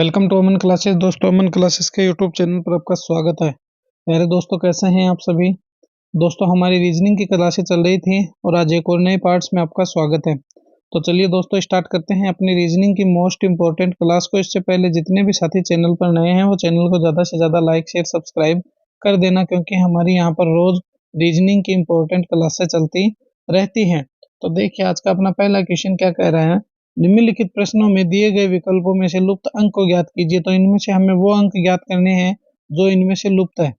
Welcome to Aman classes. दोस्तों, Aman classes के YouTube channel पर आपका स्वागत है। प्यारे दोस्तों, कैसे हैं आप सभी दोस्तों। हमारी रीजनिंग की क्लासेस चल रही थी और आज एक और नए पार्ट्स में आपका स्वागत है। तो चलिए दोस्तों, स्टार्ट करते हैं अपनी रीजनिंग की मोस्ट इंपॉर्टेंट क्लास को। इससे पहले जितने भी साथी चैनल पर नए हैं वो चैनल को ज़्यादा से ज़्यादा लाइक शेयर सब्सक्राइब कर देना, क्योंकि हमारी यहाँ पर रोज रीजनिंग की इंपॉर्टेंट क्लासें चलती रहती हैं। तो देखिए, आज का अपना पहला क्वेश्चन क्या कह रहा है। निम्नलिखित प्रश्नों में दिए गए विकल्पों में से लुप्त अंक को ज्ञात कीजिए। तो इनमें से हमें वो अंक ज्ञात करने हैं जो इनमें से लुप्त है।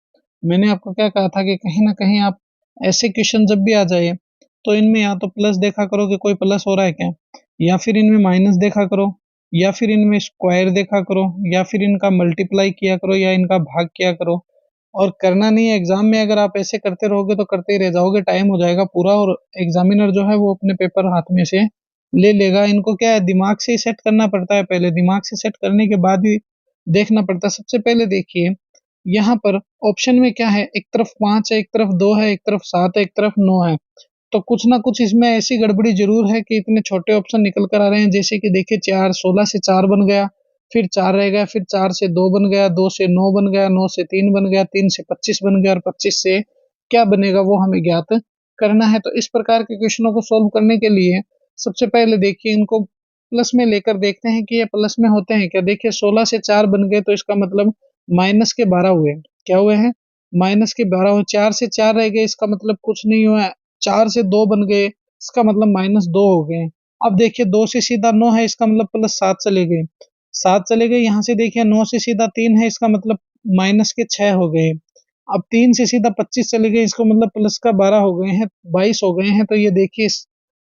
मैंने आपको क्या कहा था कि कहीं ना कहीं आप ऐसे क्वेश्चन जब भी आ जाए तो इनमें या तो प्लस देखा करो कि कोई प्लस हो रहा है क्या, या फिर इनमें माइनस देखा करो, या फिर इनमें स्क्वायर देखा करो, या फिर इनका मल्टीप्लाई किया करो, या इनका भाग किया करो। और करना नहीं है एग्जाम में। अगर आप ऐसे करते रहोगे तो करते ही रह जाओगे, टाइम हो जाएगा पूरा और एग्जामिनर जो है वो अपने पेपर हाथ में से ले लेगा। इनको क्या है, दिमाग से ही सेट करना पड़ता है। पहले दिमाग से सेट करने के बाद ही देखना पड़ता है। सबसे पहले देखिए, यहाँ पर ऑप्शन में क्या है, एक तरफ 5 है, एक तरफ 2 है, एक तरफ 7 है, एक तरफ 9 है। तो कुछ ना कुछ इसमें ऐसी गड़बड़ी जरूर है कि इतने छोटे ऑप्शन निकल कर आ रहे हैं। जैसे कि देखिए, 4 16 से 4 बन गया, फिर 4 रह गया, फिर 4 से 2 बन गया, 2 से 9 बन गया, 9 से 3 बन गया, 3 से 25 बन गया, और 25 से क्या बनेगा वो हमें ज्ञात करना है। तो इस प्रकार के क्वेश्चनों को सोल्व करने के लिए सबसे पहले देखिए, इनको प्लस में लेकर देखते हैं कि ये प्लस में होते हैं क्या। देखिए, 16 से 4 बन गए तो इसका मतलब माइनस के 12 हुए। क्या हुए हैं? माइनस के 12 हुए। 4 से 4 रह गए, इसका मतलब कुछ नहीं हुआ। 4 से 2 बन गए, इसका मतलब -2 हो गए। अब देखिए, 2 से सीधा 9 है, इसका मतलब +7 चले गए। 7 चले गए। यहाँ से देखिए, 9 से सीधा 3 है, इसका मतलब माइनस के 6 हो गए। अब 3 से सीधा 25 चले गए, इसको मतलब प्लस का 12 हो गए हैं, 22 हो गए हैं। तो ये देखिए,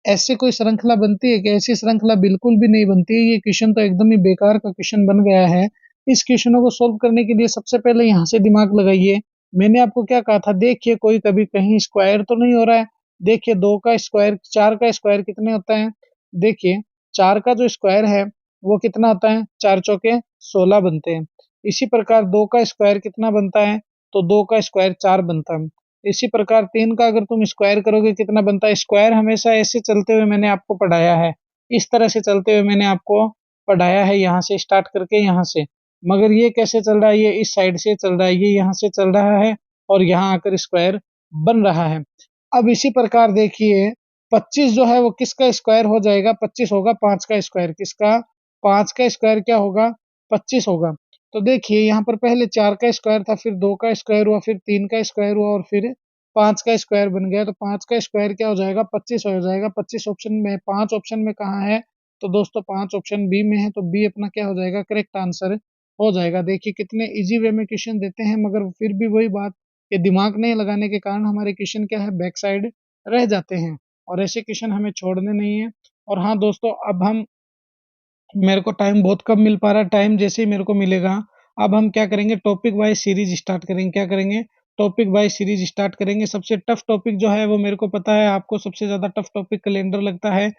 ऐसे कोई श्रृंखला बनती है कि ऐसी श्रृंखला बिल्कुल भी नहीं बनती है। ये क्वेश्चन तो एकदम ही बेकार का क्वेश्चन बन गया है। इस क्वेश्चनों को सोल्व करने के लिए सबसे पहले यहाँ से दिमाग लगाइए। मैंने आपको क्या कहा था, देखिए कोई कभी कहीं स्क्वायर तो नहीं हो रहा है। देखिए, 2 का स्क्वायर, 4 का स्क्वायर कितने होता है। देखिए, 4 का जो स्क्वायर है वो कितना होता है, 4 चौके 16 बनते हैं। इसी प्रकार 2 का स्क्वायर कितना बनता है, तो 2 का स्क्वायर 4 बनता है। इसी प्रकार 3 का अगर तुम स्क्वायर करोगे कितना बनता है। स्क्वायर हमेशा ऐसे चलते हुए मैंने आपको पढ़ाया है, इस तरह से चलते हुए मैंने आपको पढ़ाया है, यहाँ से स्टार्ट करके यहाँ से। मगर ये कैसे चल रहा है, ये इस साइड से चल रहा है, ये यहाँ से चल रहा है और यहाँ आकर स्क्वायर बन रहा है। अब इसी प्रकार देखिए, 25 जो है वो किसका स्क्वायर हो जाएगा, 25 होगा 5 का स्क्वायर। किसका? 5 का स्क्वायर क्या होगा, 25 होगा। तो देखिए, यहाँ पर पहले 4 का स्क्वायर था, फिर 2 का स्क्वायर हुआ, फिर 3 का स्क्वायर हुआ, और फिर 5 का स्क्वायर बन गया। तो 5 का स्क्वायर क्या हो जाएगा, 25 हो जाएगा। 25 ऑप्शन में, 5 ऑप्शन में कहाँ है, तो दोस्तों 5 ऑप्शन बी में है। तो बी अपना क्या हो जाएगा, करेक्ट आंसर हो जाएगा। देखिए, कितने इजी वे में क्वेश्चन देते हैं, मगर फिर भी वही बात, ये दिमाग नहीं लगाने के कारण हमारे क्वेश्चन क्या है, बैक साइड रह जाते हैं। और ऐसे क्वेश्चन हमें छोड़ने नहीं है। और हाँ दोस्तों, अब हम, मेरे को टाइम बहुत कम मिल पा रहा है। टाइम जैसे ही मेरे को मिलेगा, अब हम क्या करेंगे, टॉपिक वाइज सीरीज स्टार्ट करेंगे। क्या करेंगे, टॉपिक वाइज सीरीज स्टार्ट करेंगे। सबसे टफ टॉपिक जो है वो मेरे को पता है, आपको सबसे ज्यादा टफ टॉपिक कैलेंडर लगता है,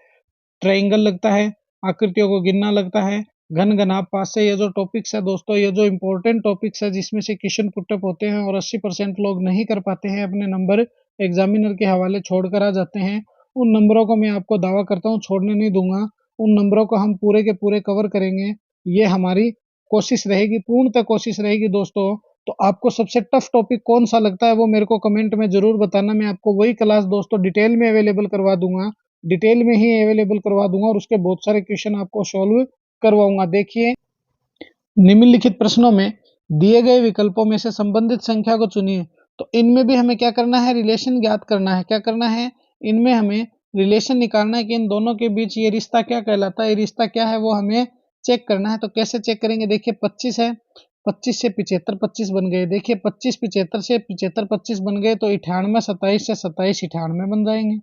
ट्रायंगल लगता है, आकृतियों को गिनना लगता है, घन घनाभ पास से। ये जो टॉपिक्स है दोस्तों, ये जो इंपॉर्टेंट टॉपिक्स है जिसमें से क्वेश्चन पुटअप होते हैं और 80% लोग नहीं कर पाते हैं, अपने नंबर एग्जामिनर के हवाले छोड़कर आ जाते हैं। उन नंबरों को मैं आपको दावा करता हूँ छोड़ने नहीं दूंगा। उन नंबरों को हम पूरे के पूरे कवर करेंगे, ये हमारी कोशिश रहेगी, पूर्णतः कोशिश रहेगी दोस्तों। तो आपको सबसे टफ टॉपिक कौन सा लगता है वो मेरे को कमेंट में जरूर बताना। मैं आपको वही क्लास दोस्तों डिटेल में अवेलेबल करवा दूंगा, डिटेल में ही अवेलेबल करवा दूंगा, और उसके बहुत सारे क्वेश्चन आपको सॉल्व करवाऊंगा। देखिए, निम्नलिखित प्रश्नों में दिए गए विकल्पों में से संबंधित संख्या को चुनिए। तो इनमें भी हमें क्या करना है, रिलेशन ज्ञात करना है। क्या करना है, इनमें हमें रिलेशन निकालना है कि इन दोनों के बीच ये रिश्ता क्या कहलाता है, ये रिश्ता क्या है वो हमें चेक करना है। तो कैसे चेक करेंगे, देखिए 25 है, 25 से 75 25 बन गए। देखिए, 25 75 से 75 25 बन गए, तो 98 27 से 27 98 बन जाएंगे।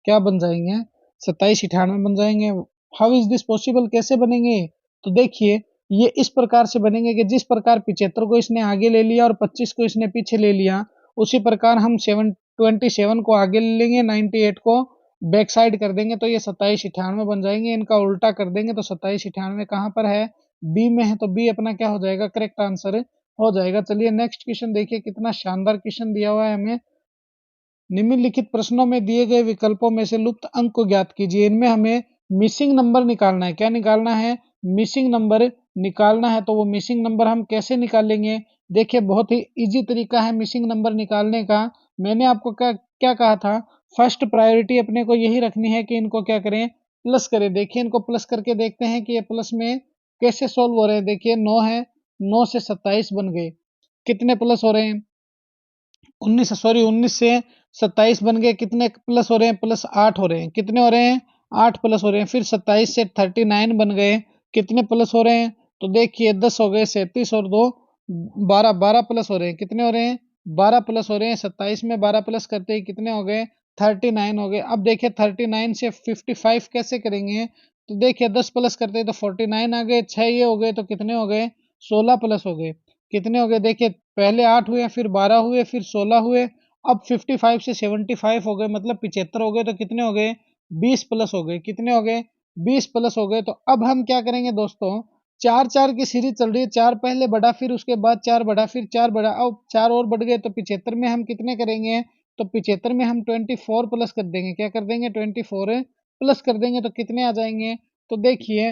क्या बन जाएंगे, 27 98 बन जाएंगे। हाउ इज दिस पॉसिबल, कैसे बनेंगे। तो देखिए, ये इस प्रकार से बनेंगे कि जिस प्रकार 75 को इसने आगे ले लिया और 25 को इसने पीछे ले लिया, उसी प्रकार हम 27 को आगे ले लेंगे, 98 को बैक साइड कर देंगे, तो ये 27 98 बन जाएंगे। इनका उल्टा कर देंगे तो 27 98 कहाँ पर है, बी में है। तो बी अपना क्या हो जाएगा, करेक्ट आंसर हो जाएगा। चलिए नेक्स्ट क्वेश्चन देखिए, कितना शानदार क्वेश्चन दिया हुआ है हमें। निम्नलिखित प्रश्नों में दिए गए विकल्पों में से लुप्त अंक को ज्ञात कीजिए। इनमें हमें मिसिंग नंबर निकालना है। क्या निकालना है, मिसिंग नंबर निकालना है। तो वो मिसिंग नंबर हम कैसे निकालेंगे? देखिए बहुत ही इजी तरीका है मिसिंग नंबर निकालने का। मैंने आपको क्या क्या कहा था, फर्स्ट प्रायोरिटी अपने को यही रखनी है कि इनको क्या करें, प्लस करें। देखिए इनको प्लस करके देखते हैं कि ये प्लस में कैसे सोल्व हो रहे हैं। देखिए 9 है, 9 से 27 बन गए, कितने प्लस हो रहे हैं, 19 से 27 बन गए, कितने प्लस हो रहे हैं, प्लस 8 हो रहे हैं, कितने हो रहे हैं, 8 प्लस हो रहे हैं। फिर 27 से 39 बन गए, कितने प्लस हो रहे हैं, तो देखिए 10 हो गए, 37 और 2 12, 12 प्लस हो रहे हैं, कितने हो रहे हैं, 12 प्लस हो रहे हैं। 27 में 12 प्लस करते ही कितने हो गए, 39 हो गए। अब देखिए 39 से 55 कैसे करेंगे, तो देखिए 10 प्लस करते हैं तो 49 आ गए, 6 ये हो गए तो कितने हो गए, 16 प्लस हो गए, कितने हो गए, देखिए पहले 8 हुए, फिर 12 हुए, फिर 16 हुए, अब 55 से 75 हो गए, मतलब 75 हो गए, तो कितने हो गए, 20 प्लस हो गए, कितने हो गए, 20 प्लस हो गए। तो अब हम क्या करेंगे दोस्तों, 4 4 की सीरीज चल रही है, 4 पहले बढ़ा, फिर उसके बाद 4 बढ़ा, फिर 4 बढ़ा, अब 4 और बढ़ गए, तो 75 में हम कितने करेंगे, तो 75 में हम 24 प्लस कर देंगे, क्या कर देंगे, 24 प्लस कर देंगे, तो कितने आ जाएंगे, तो देखिए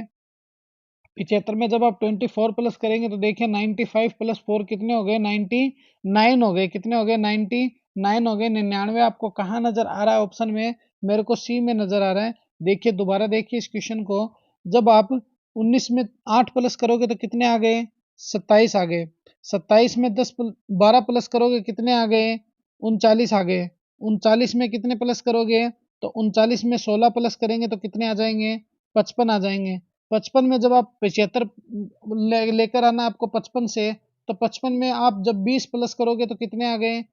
75 में जब आप 24 प्लस करेंगे तो देखिए 95 प्लस 4 कितने हो गए, 99 हो गए, कितने हो गए, 99 हो गए। 99 आपको कहाँ नजर आ रहा है ऑप्शन में, मेरे को सी में नजर आ रहा है। देखिए दोबारा देखिए इस क्वेश्चन को, जब आप 19 में 8 प्लस करोगे तो कितने आ गए, 27 आ गए। 27 में 12 प्लस करोगे कितने आ गए, 39 आ गए। 39 में कितने प्लस करोगे, तो 39 में 16 प्लस करेंगे तो कितने आ जाएंगे, 55 आ जाएंगे। 55 में जब आप 75 लेकर आना आपको 55 से, तो 55 में आप जब 20 प्लस करोगे तो कितने आ गए,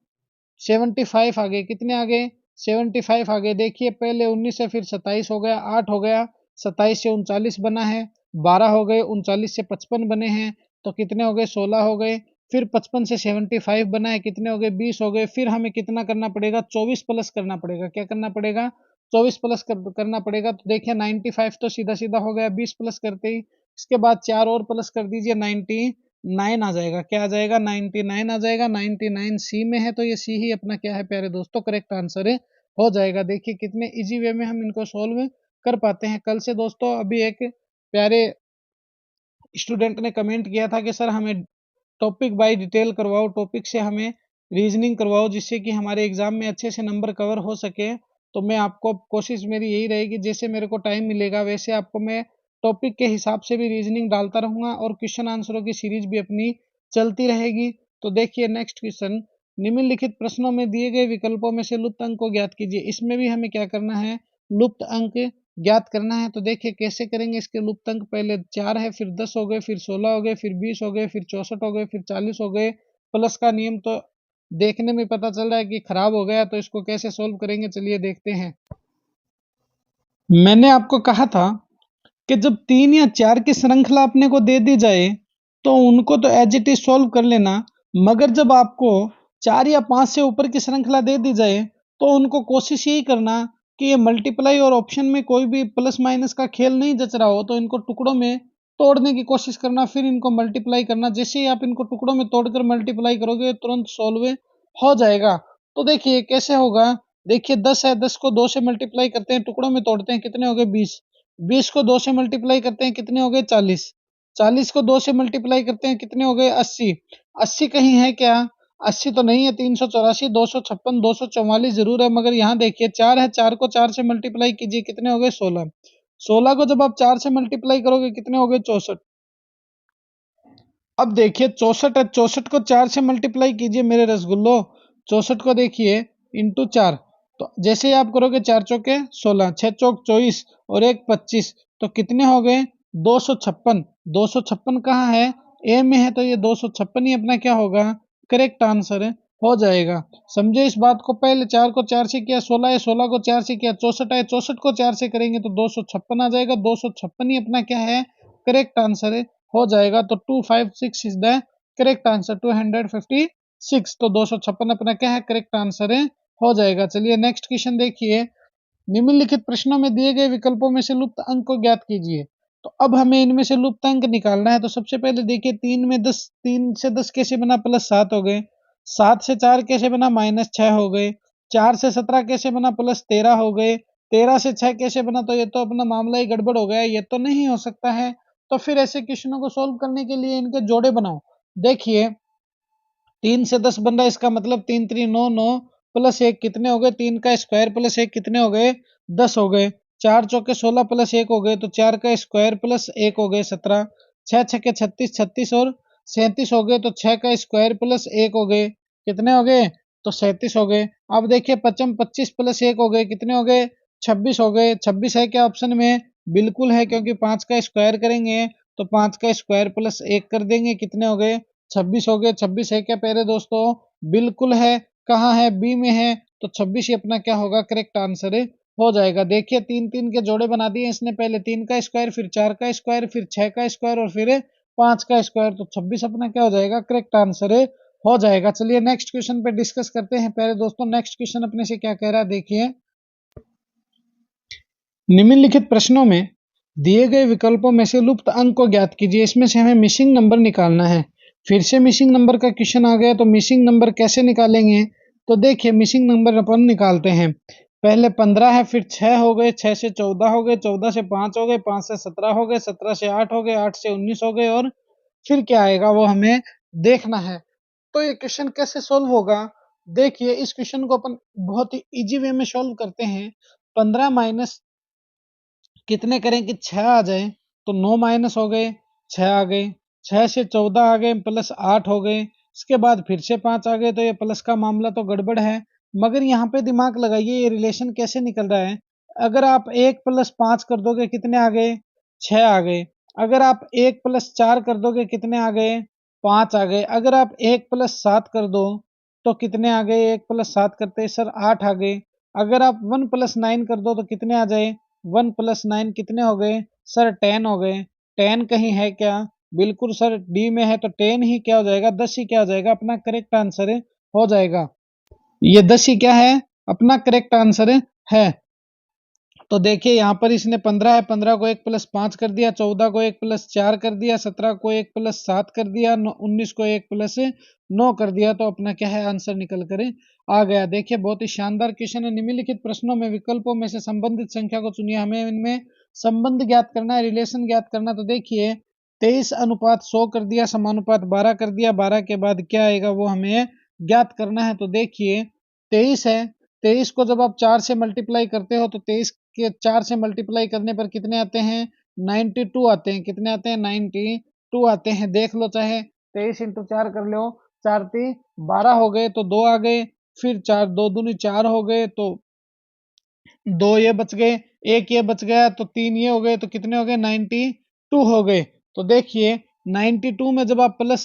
75 आ गए, कितने आ गए, 75 आ गए। देखिए पहले 19 है, फिर 27 हो गया, 8 हो गया, 27 से 39 बना है, 12 हो गए, 39 से 55 बने हैं, तो कितने हो गए, 16 हो गए। फिर 55 से 75 बना है, कितने हो गए, 20 हो गए। फिर हमें कितना करना पड़ेगा, 24 प्लस करना पड़ेगा, क्या करना पड़ेगा, 24 प्लस करना पड़ेगा। तो देखिए 95 तो सीधा सीधा हो गया 20 प्लस करते ही, इसके बाद 4 और प्लस कर दीजिए, 99 आ जाएगा, क्या आ जाएगा, 99 आ जाएगा। 99 सी में है, तो ये सी ही अपना क्या है प्यारे दोस्तों, करेक्ट आंसर है, हो जाएगा। देखिए कितने इजी वे में हम इनको सोल्व कर पाते हैं। कल से दोस्तों अभी एक प्यारे स्टूडेंट ने कमेंट किया था कि सर हमें टॉपिक बाय डिटेल करवाओ, टॉपिक से हमें रीजनिंग करवाओ, जिससे कि हमारे एग्जाम में अच्छे से नंबर कवर हो सके। तो मैं आपको कोशिश मेरी यही रहेगी, जैसे मेरे को टाइम मिलेगा वैसे आपको मैं टॉपिक के हिसाब से भी रीजनिंग डालता रहूंगा, और क्वेश्चन आंसरों की सीरीज भी अपनी चलती रहेगी। तो देखिए नेक्स्ट क्वेश्चन, निम्नलिखित प्रश्नों में दिए गए विकल्पों में से लुप्त अंक को ज्ञात कीजिए। इसमें भी हमें क्या करना है, लुप्त अंक ज्ञात करना है। तो देखिए कैसे करेंगे इसके लुप्त अंक, पहले 4 है, फिर 10 हो गए, फिर 16 हो गए, फिर 20 हो गए, फिर 64 हो गए, फिर 40 हो गए। प्लस का नियम तो देखने में पता चल रहा है कि खराब हो गया, तो इसको कैसे सोल्व करेंगे चलिए देखते हैं। मैंने आपको कहा था कि जब 3 या 4 की श्रृंखला अपने को दे दी जाए तो उनको तो एज इट इज सोल्व कर लेना, मगर जब आपको 4 या 5 से ऊपर की श्रृंखला दे दी जाए तो उनको कोशिश यही करना कि ये मल्टीप्लाई और ऑप्शन में कोई भी प्लस माइनस का खेल नहीं जच रहा हो, तो इनको टुकड़ों में तोड़ने की कोशिश करना, फिर इनको मल्टीप्लाई करना। जैसे ही आप इनको टुकड़ों में तोड़कर मल्टीप्लाई करोगे तुरंत सोल्व हो जाएगा। तो देखिए कैसे होगा, देखिए 10 है, 10 को 2 से मल्टीप्लाई करते हैं, टुकड़ों में तोड़ते हैं, कितने हो गए, 20। 20 को 2 से मल्टीप्लाई करते हैं, कितने हो गए, 40। 40 को 2 से मल्टीप्लाई करते हैं, कितने हो गए, 80। 80 कहीं है क्या, 80 तो नहीं है। 384, 256, 244 जरूर है, मगर यहाँ देखिए 4 है, 4 को 4 से मल्टीप्लाई कीजिए, कितने हो गए, 16। 16 को जब आप 4 से मल्टीप्लाई करोगे कितने हो गए, 64। अब देखिए 64 है, 64 को 4 से मल्टीप्लाई कीजिए मेरे रसगुल्लो, 64 को देखिए इंटू 4, तो जैसे ही आप करोगे 4 चौके 16, 6 चौक 24 और 1 25, तो कितने हो गए, 256। 256 कहाँ है, ए में है, तो ये 256 ही अपना क्या होगा, करेक्ट आंसर हो जाएगा। समझे इस बात को, पहले 4 को 4 से किया 16 है, 16 को 4 से किया 64 है, 64 को 4 से करेंगे तो 256 आ जाएगा, 256 ही अपना क्या है, करेक्ट आंसर हो जाएगा। तो 256 इज द करेक्ट आंसर, 256, तो 256 अपना क्या है, करेक्ट आंसर हो जाएगा। चलिए नेक्स्ट क्वेश्चन देखिए, निम्नलिखित प्रश्नों में दिए गए विकल्पों में से लुप्त अंक को ज्ञात कीजिए। तो अब हमें इनमें से लुप्त अंक निकालना है। तो सबसे पहले देखिए 3 में 10, 3 से 10 कैसे बना, +7 हो गए। 7 से 4 कैसे बना, -6 हो गए। 4 से 17 कैसे बना, +13 हो गए। 13 से 6 कैसे बना, तो ये तो अपना मामला ही गड़बड़ हो गया, ये तो नहीं हो सकता है। तो फिर ऐसे क्वेश्चनों को सोल्व करने के लिए इनके जोड़े बनाओ। देखिए 3 से 10 बन रहा है, इसका मतलब 3 3 9 9 प्लस 1 कितने हो गए, 3 का स्क्वायर प्लस 1 कितने हो गए, 10 हो गए। 4 चौके 16 प्लस 1 हो गए, तो 4 का स्क्वायर प्लस 1 हो गए 17। 6 छके 36, 36 और 37 हो गए, तो 6 का स्क्वायर प्लस 1 हो गए, कितने हो गए, तो 37 हो गए। अब देखिए 25 25 प्लस 1 हो गए, कितने हो गए, 26 हो गए। 26 है क्या ऑप्शन में, बिल्कुल है, क्योंकि 5 का स्क्वायर करेंगे तो 5 का स्क्वायर प्लस 1 कर देंगे, कितने हो गए, 26 हो गए। 26 है क्या प्यारे दोस्तों, बिल्कुल है। कहाँ है, बी में है, तो 26 ही अपना क्या होगा, करेक्ट आंसर हो जाएगा। देखिए 3 3 के जोड़े बना दिए इसने, पहले 3 का स्क्वायर, फिर 4 का स्क्वायर, फिर 6 का स्क्वायर और फिर 5 का स्क्वायर, तो 26 अपना क्या हो जाएगा, करेक्ट आंसर हो जाएगा। चलिए नेक्स्ट क्वेश्चन पे डिस्कस करते हैं प्यारे दोस्तों। नेक्स्ट क्वेश्चन अपने से क्या कह रहा है, देखिए निम्नलिखित प्रश्नों में दिए गए विकल्पों में से लुप्त अंक को ज्ञात कीजिए। इसमें से हमें मिसिंग नंबर निकालना है। फिर से मिसिंग नंबर का क्वेश्चन आ गया, तो मिसिंग नंबर कैसे निकालेंगे, तो देखिए मिसिंग नंबर अपन निकालते हैं। पहले 15 है, फिर 6 हो गए, 6 से 14 हो गए, 14 से 5 हो गए, 5 से 17 हो गए, 17 से 8 हो गए, 8 से 19 हो गए, और फिर क्या आएगा वो हमें देखना है। तो ये क्वेश्चन कैसे सोल्व होगा, देखिए इस क्वेश्चन को अपन बहुत ही इजी वे में सोल्व करते हैं। 15 माइनस कितने करें कि 6 आ जाए, तो 9 माइनस हो गए, 6 आ गए। 6 से 14 आ गए, प्लस 8 हो गए। इसके बाद फिर से 5 आ गए, तो ये प्लस का मामला तो गड़बड़ है। मगर यहाँ पे दिमाग लगाइए, ये रिलेशन कैसे निकल रहा है। अगर आप 1 प्लस 5 कर दोगे, कितने आ गए, 6 आ गए। अगर आप 1 प्लस 4 कर दोगे, कितने आ गए, 5 आ गए। अगर आप 1 प्लस 7 कर दो, तो कितने आ गए, 1 प्लस 7 करते सर 8 आ गए। अगर आप 1 प्लस 9 कर दो, तो कितने आ जाए, 1 प्लस 9 कितने हो गए, सर 10 हो गए। 10 कहीं है क्या, बिल्कुल सर डी में है, तो 10 ही क्या हो जाएगा, 10 ही क्या हो जाएगा, अपना करेक्ट आंसर हो जाएगा। ये 10 ही क्या है, अपना करेक्ट आंसर है। तो देखिए यहाँ पर इसने 15 है, 15 को 1 प्लस 5 कर दिया, 14 को 1 प्लस 4 कर दिया, 17 को 1 प्लस 7 कर दिया, 19 को 1 प्लस 9 कर दिया, तो अपना क्या है, आंसर निकल कर आ गया। देखिए बहुत ही शानदार क्वेश्चन है। निम्नलिखित प्रश्नों में विकल्पों में से संबंधित संख्या को चुनिए। हमें इनमें संबंध ज्ञात करना है, रिलेशन ज्ञात करना। तो देखिए 23 अनुपात 100 कर दिया, समानुपात 12 कर दिया, 12 के बाद क्या आएगा वो हमें ज्ञात करना है। तो देखिए 23 है, 23 को जब आप 4 से मल्टीप्लाई करते हो, तो 23 के 4 से मल्टीप्लाई करने पर कितने आते हैं, 92 आते हैं। कितने आते हैं, 92 आते हैं। देख लो, चाहे 23 इंटू 4 कर लो, 4 3 12 हो गए, तो 2 आ गए। फिर 4 2 दूनी 4 हो गए, तो 2 ये बच गए, 1 ये बच गया, तो 3 ये हो गए, तो कितने हो गए, 92 हो गए। तो देखिए 92 में जब आप प्लस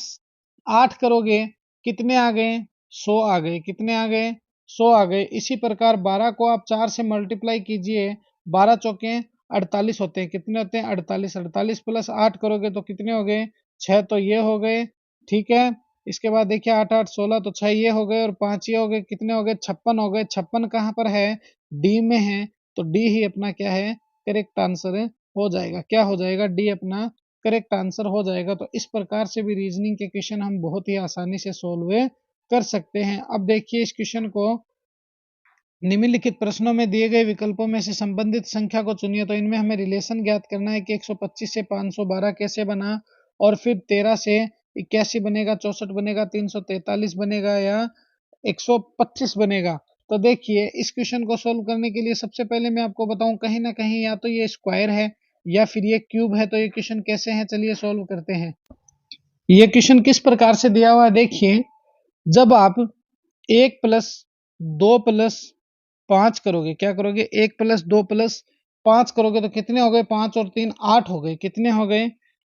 8 करोगे, कितने आ गए, 100 आ गए। कितने आ गए, 100 आ गए। इसी प्रकार 12 को आप 4 से मल्टीप्लाई कीजिए, 12 चौके 48 होते हैं। कितने होते हैं, 48। 48 प्लस 8 करोगे, तो कितने हो गए, 6, तो ये हो गए, ठीक है। इसके बाद देखिए 8 8 16, तो 6 ये हो गए और 5 ये हो गए, कितने हो गए, 56 हो गए। 56 कहाँ पर है, डी में है, तो डी ही अपना क्या है, करेक्ट आंसर हो जाएगा। क्या हो जाएगा, डी अपना करेक्ट आंसर हो जाएगा। तो इस प्रकार से भी रीजनिंग के क्वेश्चन हम बहुत ही आसानी से सोल्व कर सकते हैं। अब देखिए इस क्वेश्चन को, निम्नलिखित प्रश्नों में दिए गए विकल्पों में से संबंधित संख्या को चुनिए। तो इनमें हमें रिलेशन ज्ञात करना है कि 125 से 512 कैसे बना, और फिर 13 से 81 बनेगा, 64 बनेगा, 343 बनेगा, या 125 बनेगा। तो देखिए इस क्वेश्चन को सोल्व करने के लिए सबसे पहले मैं आपको बताऊं, कहीं ना कहीं या तो ये स्क्वायर है या फिर ये क्यूब है। तो ये क्वेश्चन कैसे है, चलिए सोल्व करते हैं। ये क्वेश्चन किस प्रकार से दिया हुआ है, देखिए जब आप 1 प्लस 2 प्लस 5 करोगे, क्या करोगे, 1 प्लस 2 प्लस 5 करोगे, तो कितने हो गए, 5 और 3 8 हो गए। कितने हो गए,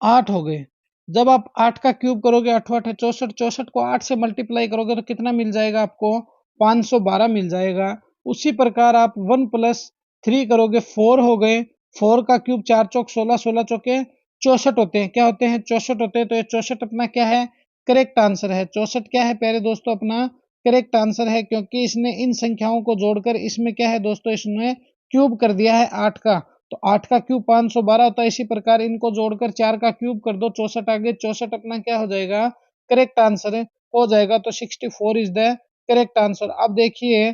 8 हो गए। जब आप 8 का क्यूब करोगे, 8 8 है 64, 64 को 8 से मल्टीप्लाई करोगे, तो कितना मिल जाएगा आपको, 512 मिल जाएगा। उसी प्रकार आप 1 प्लस 3 करोगे, 4 हो गए। 4 का क्यूब 4 चौक 16, 16 चौके 64 होते हैं। क्या होते हैं, 64 होते हैं। तो ये 64 अपना क्या है, करेक्ट आंसर है। 64 क्या है प्यारे दोस्तों, अपना करेक्ट आंसर है, क्योंकि इसने इन संख्याओं को जोड़कर इसमें क्या है दोस्तों, इसने क्यूब कर दिया है 8 का। तो 8 का क्यूब 512 होता है। इसी प्रकार इनको जोड़कर 4 का क्यूब कर दो, 64 आ गए। 64 अपना क्या हो जाएगा, करेक्ट आंसर हो जाएगा। तो 64 इज द करेक्ट आंसर। अब देखिए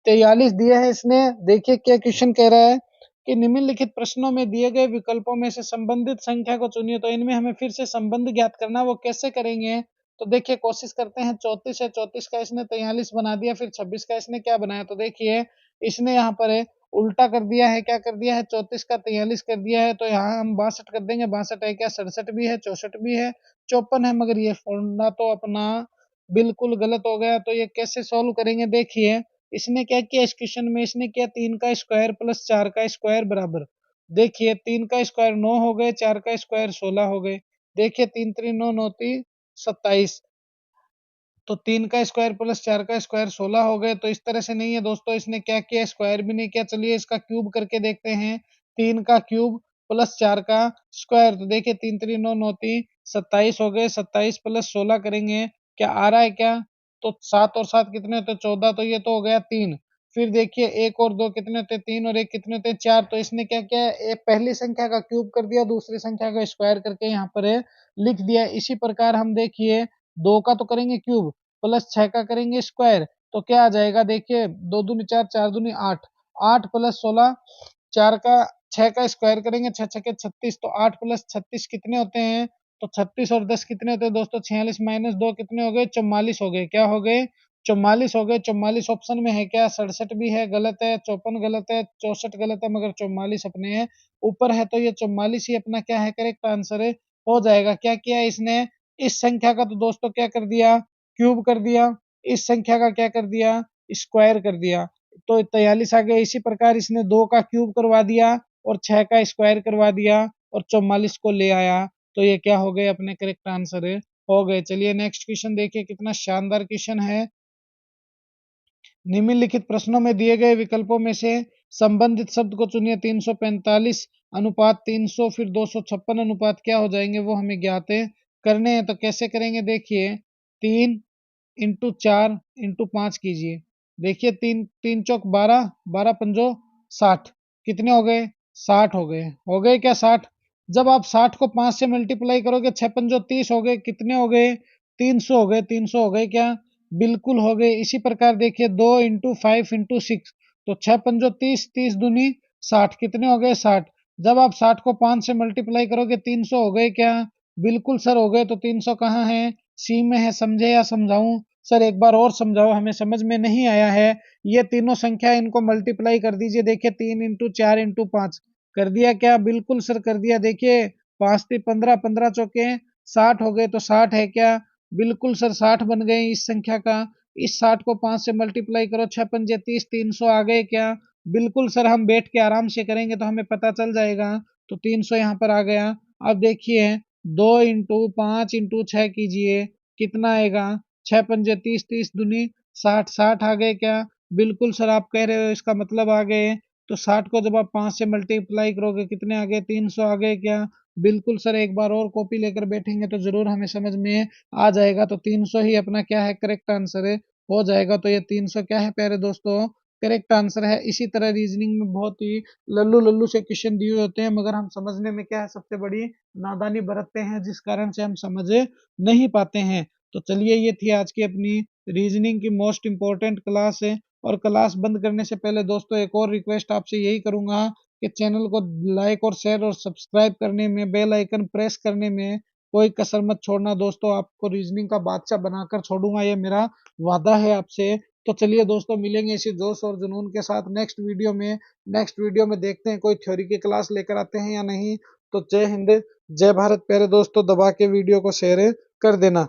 43 दिया है इसने, देखिए क्या क्वेश्चन कह रहा है, कि निम्नलिखित प्रश्नों में दिए गए विकल्पों में से संबंधित संख्या को चुनिए। तो इनमें हमें फिर से संबंध ज्ञात करना, वो कैसे करेंगे? तो देखिए कोशिश करते हैं। 34 है, 34 का इसने 43 बना दिया, फिर 26 का इसने क्या बनाया? तो देखिए इसने यहाँ पर उल्टा कर दिया है। क्या कर दिया है? 34 का 43 कर दिया है। तो यहाँ हम 62 कर देंगे। 62 है क्या? 67 भी है, 64 भी है, 54 है। मगर ये फॉर्मूला तो अपना बिल्कुल गलत हो गया। तो ये कैसे सॉल्व करेंगे? देखिए इसने क्या किया, इस क्वेश्चन में इसने किया 3 का स्क्वायर प्लस 4 का स्क्वायर बराबर, देखिए 3 का स्क्वायर 9 हो गए, 4 का स्क्वायर 16 हो गए। देखिए 3 3 9 9 3 27, तो 3 का स्क्वायर प्लस 4 का स्क्वायर 16 हो गए। तो इस तरह से नहीं है दोस्तों, इसने क्या किया, स्क्वायर भी नहीं किया। चलिए इसका क्यूब करके देखते हैं। 3 का क्यूब प्लस 4 का स्क्वायर, तो देखिए 3 3 9 9 3 27 हो गए। 27 प्लस 16 करेंगे, क्या आ रहा है क्या? तो 7 और 7 कितने होते? 14, तो ये तो हो गया 3। फिर देखिए 1 और 2 कितने होते? 3 और 1 कितने होते? 4। तो इसने क्या किया, एक पहली संख्या का क्यूब कर दिया, दूसरी संख्या का स्क्वायर करके यहाँ पर लिख दिया। इसी प्रकार हम देखिए 2 का तो करेंगे क्यूब, प्लस 6 का करेंगे स्क्वायर, तो क्या आ जाएगा? देखिए 2 दूनी 4, 4 दूनी 8, 8 प्लस 16, 4 का 6 का स्क्वायर करेंगे, 6 6 के 36, तो 8 प्लस 36 कितने होते हैं? तो 36 और 10 कितने होते हैं दोस्तों? 46 माइनस 2 कितने हो गए? 44 हो गए। क्या हो गए? 44 हो गए। 44 ऑप्शन में है क्या? 67 भी है, गलत है। 54 गलत है, 64 गलत है, मगर 44 अपने है ऊपर है। तो ये 44 ही अपना क्या है, करेक्ट आंसर है, हो जाएगा। क्या किया इसने, इस संख्या का तो दोस्तों क्या कर दिया, क्यूब कर दिया, इस संख्या का क्या कर दिया, स्क्वायर कर दिया। तो 43 आ गया। इसी प्रकार इसने 2 का क्यूब करवा दिया और 6 का स्क्वायर करवा दिया और 44 को ले आया। तो ये क्या हो गए, अपने करेक्ट आंसर हो गए। चलिए नेक्स्ट क्वेश्चन देखिए, कितना शानदार क्वेश्चन है। निम्नलिखित प्रश्नों में दिए गए विकल्पों में से संबंधित शब्द को चुनिए। 345 अनुपात 300 फिर 256 अनुपात क्या हो जाएंगे, वो हमें ज्ञात करने हैं। तो कैसे करेंगे? देखिए 3 इंटू 4 इंटू 5 कीजिए। देखिए 3 3 चौक 12, 12 पंजो 60, कितने हो गए? 60 हो गए। हो गए क्या 60? जब आप 60 को 5 से मल्टीप्लाई करोगे, 6 पंजो 30 हो गए। कितने हो गए? 300 हो गए। 300 हो गए क्या? बिल्कुल हो गए। इसी प्रकार देखिए 2 इंटू 5 इंटू 6, तो 6 पंजो 30, 30 दूनी 60, कितने हो गए? 60। जब आप 60 को 5 से मल्टीप्लाई करोगे, 300 हो गए क्या? बिल्कुल सर हो गए। तो 300 कहाँ है? सी में है। समझे या समझाऊं? सर एक बार और समझाओ, हमें समझ में नहीं आया है। ये तीनों संख्या, इनको मल्टीप्लाई कर दीजिए। देखिए 3 इंटू 4 इंटू 5 कर दिया क्या? बिल्कुल सर कर दिया। देखिए 5 3 15, 15 चौके 60 हो गए। तो 60 है क्या? बिल्कुल सर 60 बन गए इस संख्या का। इस 60 को 5 से मल्टीप्लाई करो, 6 पंजे 30, 300 आ गए क्या? बिल्कुल सर, हम बैठ के आराम से करेंगे तो हमें पता चल जाएगा। तो 300 यहाँ पर आ गया। अब देखिए 2 इंटू 5 इंटू 6 कीजिए, कितना आएगा? 6 पंजे 30, 30 दूनी 60, 60 आ गए क्या? बिल्कुल सर, आप कह रहे हो इसका मतलब आ गए। तो 60 को जब आप 5 से मल्टीप्लाई करोगे, कितने आ गए? 300 आ गए क्या? बिल्कुल सर, एक बार और कॉपी लेकर बैठेंगे तो जरूर हमें समझ में आ जाएगा। तो 300 ही अपना क्या है, करेक्ट आंसर हो जाएगा। तो ये 300 क्या है प्यारे दोस्तों, करेक्ट आंसर है। इसी तरह रीजनिंग में बहुत ही लल्लू लल्लू से क्वेश्चन दिए होते हैं, मगर हम समझने में क्या है, सबसे बड़ी नादानी बरतते हैं, जिस कारण से हम समझ नहीं पाते हैं। तो चलिए, ये थी आज की अपनी रीजनिंग की मोस्ट इंपॉर्टेंट क्लास है। और क्लास बंद करने से पहले दोस्तों एक और रिक्वेस्ट आपसे यही करूंगा कि चैनल को लाइक और शेयर और सब्सक्राइब करने में, बेल आइकन प्रेस करने में कोई कसर मत छोड़ना दोस्तों। आपको रीजनिंग का बादशाह बनाकर छोड़ूंगा, ये मेरा वादा है आपसे। तो चलिए दोस्तों, मिलेंगे इसी जोश और जुनून के साथ नेक्स्ट वीडियो में। नेक्स्ट वीडियो में देखते हैं कोई थ्योरी की क्लास लेकर आते हैं या नहीं। तो जय हिंद, जय भारत प्यारे दोस्तों। दबा के वीडियो को शेयर कर देना।